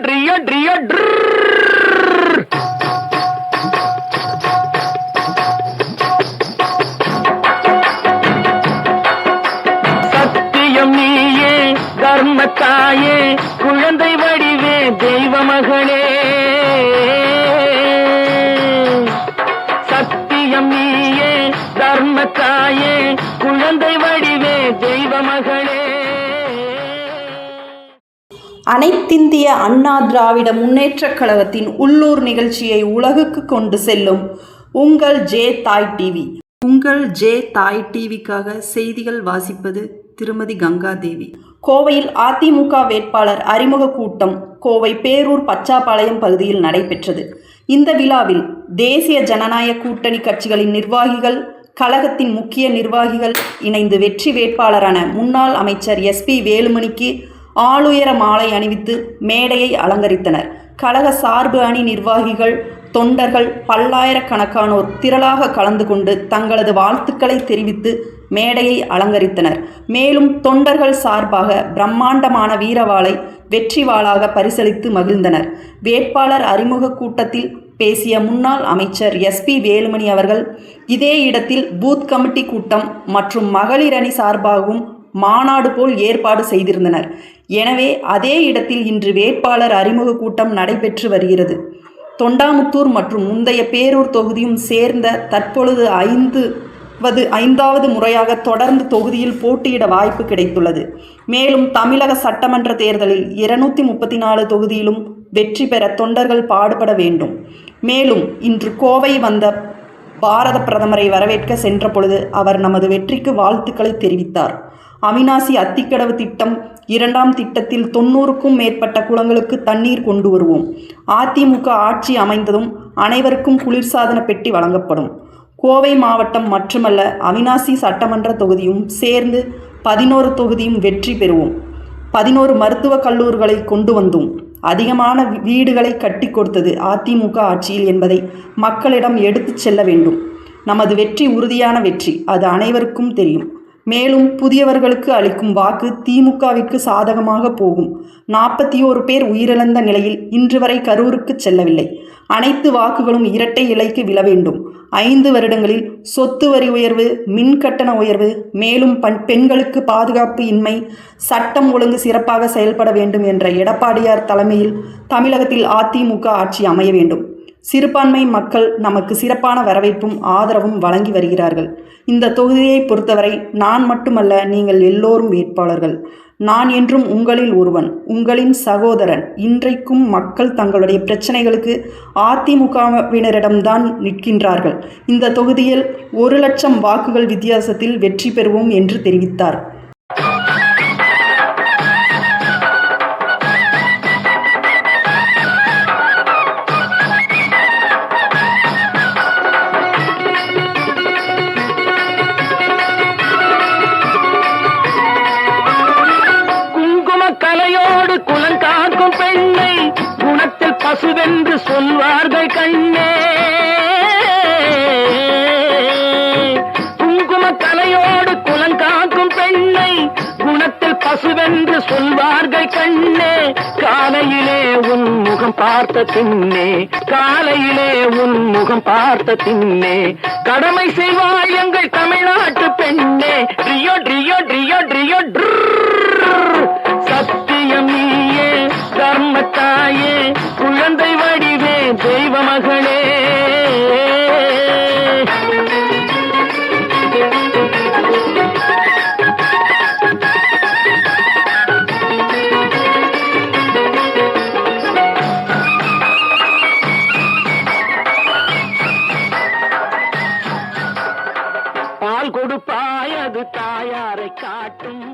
ட்ரியோ ட்ரியோ ட்ரியோ சத்தியம் நீயே தர்மத்தாயே குழந்தை வடிவே தெய்வ மகளே. சத்தியம் நீயே தர்மத்தாயே குழந்தை வடிவே தெய்வ மகளே. அனைத்திந்திய அண்ணா திராவிட முன்னேற்றக் கழகத்தின் உள்ளூர் நிகழ்ச்சியை உலகுக்கு கொண்டு செல்லும் உங்கள் ஜே தாய் டிவி. உங்கள் ஜே தாய் டிவிக்காக செய்திகள் வாசிப்பது திருமதி கங்காதேவி. கோவையில் அதிமுக வேட்பாளர் அறிமுக கூட்டம் கோவை பேரூர் பச்சாப்பாளையம் பகுதியில் நடைபெற்றது. இந்த விழாவில் தேசிய ஜனநாயக கூட்டணி கட்சிகளின் நிர்வாகிகள், கழகத்தின் முக்கிய நிர்வாகிகள் இணைந்து வெற்றி வேட்பாளரான முன்னாள் அமைச்சர் SP வேலுமணிக்கு ஆளுயர மாலை அணிவித்து மேடையை அலங்கரித்தனர். கழக சார்பு அணி நிர்வாகிகள், தொண்டர்கள் பல்லாயிரக்கணக்கானோர் திரளாக கலந்து கொண்டு தங்களது வாழ்த்துக்களை தெரிவித்து மேடையை அலங்கரித்தனர். மேலும் தொண்டர்கள் சார்பாக பிரம்மாண்டமான வீரவாளை வெற்றி வாளாக பரிசளித்து மகிழ்ந்தனர். வேட்பாளர் அறிமுக கூட்டத்தில் பேசிய முன்னாள் அமைச்சர் SP வேலுமணி அவர்கள், இதே இடத்தில் பூத் கமிட்டி கூட்டம் மற்றும் மகளிர் அணி சார்பாகவும் மாநாடு போல் ஏற்பாடு செய்திருந்தனர். எனவே அதே இடத்தில் இன்று வேட்பாளர் அறிமுக கூட்டம் நடைபெற்று வருகிறது. தொண்டாமுத்தூர் மற்றும் முந்தைய பேரூர் தொகுதியும் சேர்ந்த தற்பொழுது ஐந்தாவது முறையாக தொடர்ந்து தொகுதியில் போட்டியிட வாய்ப்பு கிடைத்துள்ளது. மேலும் தமிழக சட்டமன்ற தேர்தலில் 234 தொகுதியிலும் வெற்றி பெற தொண்டர்கள் பாடுபட வேண்டும். மேலும் இன்று கோவை வந்த பாரத பிரதமரை வரவேற்க சென்ற பொழுது அவர் நமது வெற்றிக்கு வாழ்த்துக்களை தெரிவித்தார். அவிநாசி அத்திக்கடவு திட்டம் 2ஆம் திட்டத்தில் 90க்கும் மேற்பட்ட குளங்களுக்கு தண்ணீர் கொண்டு வருவோம். அதிமுக ஆட்சி அமைந்ததும் அனைவருக்கும் குளிர்சாதன பெட்டி வழங்கப்படும். கோவை மாவட்டம் மட்டுமல்ல, அவிநாசி சட்டமன்ற தொகுதியும் சேர்ந்து 11 தொகுதியும் வெற்றி பெறுவோம். 11 மருத்துவக் கல்லூரிகளை கொண்டு வந்தோம். அதிகமான வீடுகளை கட்டி கொடுத்தது அதிமுக ஆட்சியில் என்பதை மக்களிடம் எடுத்துச் செல்ல வேண்டும். நமது வெற்றி உறுதியான வெற்றி, அது அனைவருக்கும் தெரியும். மேலும் புதியவர்களுக்கு அளிக்கும் வாக்கு திமுகவிற்கு சாதகமாக போகும். 41 பேர் உயிரிழந்த நிலையில் இன்று வரை கரூருக்கு செல்லவில்லை. அனைத்து வாக்குகளும் இரட்டை இலைக்கு விழ வேண்டும். 5 வருடங்களில் சொத்து வரி உயர்வு, மின் கட்டண உயர்வு, மேலும் பெண்களுக்கு பாதுகாப்பு இன்மை, சட்டம் ஒழுங்கு சிறப்பாக செயல்பட வேண்டும் என்ற எடப்பாடியார் தலைமையில் தமிழகத்தில் அதிமுக ஆட்சி அமைய வேண்டும். சிறுபான்மை மக்கள் நமக்கு சிறப்பான வரவேற்பும் ஆதரவும் வழங்கி வருகிறார்கள். இந்த தொகுதியை பொறுத்தவரை நான் மட்டுமல்ல, நீங்கள் எல்லோரும் வேட்பாளர்கள். நான் என்றும் உங்களில் ஒருவன், உங்களின் சகோதரன். இன்றைக்கும் மக்கள் தங்களுடைய பிரச்சனைகளுக்கு அதிமுகவினரிடம்தான் நிற்கின்றார்கள். இந்த தொகுதியில் 1 லட்சம் வாக்குகள் வித்தியாசத்தில் வெற்றி பெறுவோம் என்று தெரிவித்தார். கலையோடு குலங்காக்கும் பெண்ணை குணத்தில் பசுவென்று சொல்வார்கள் கண்ணே. குங்கும கலையோடு குலங்காக்கும் பெண்ணை குணத்தில் பசுவென்று சொல்வார்கள் கண்ணே. காலையிலே உன் முகம் பார்த்த பின்னே, காலையிலே உன் முகம் பார்த்த பின்னே கடமை செய்வாய் எங்கள் தமிழ்நாட்டு பெண்ணே. ட்ரியோ ட்ரியோ ட்ரியோ ட்ரியோ சத்தியம் நீயே தர்மத்தாயே குழந்தை வடிவே தெய்வ மகளே. பால் கொடுப்பாய் அது தாயாரை காட்டும்.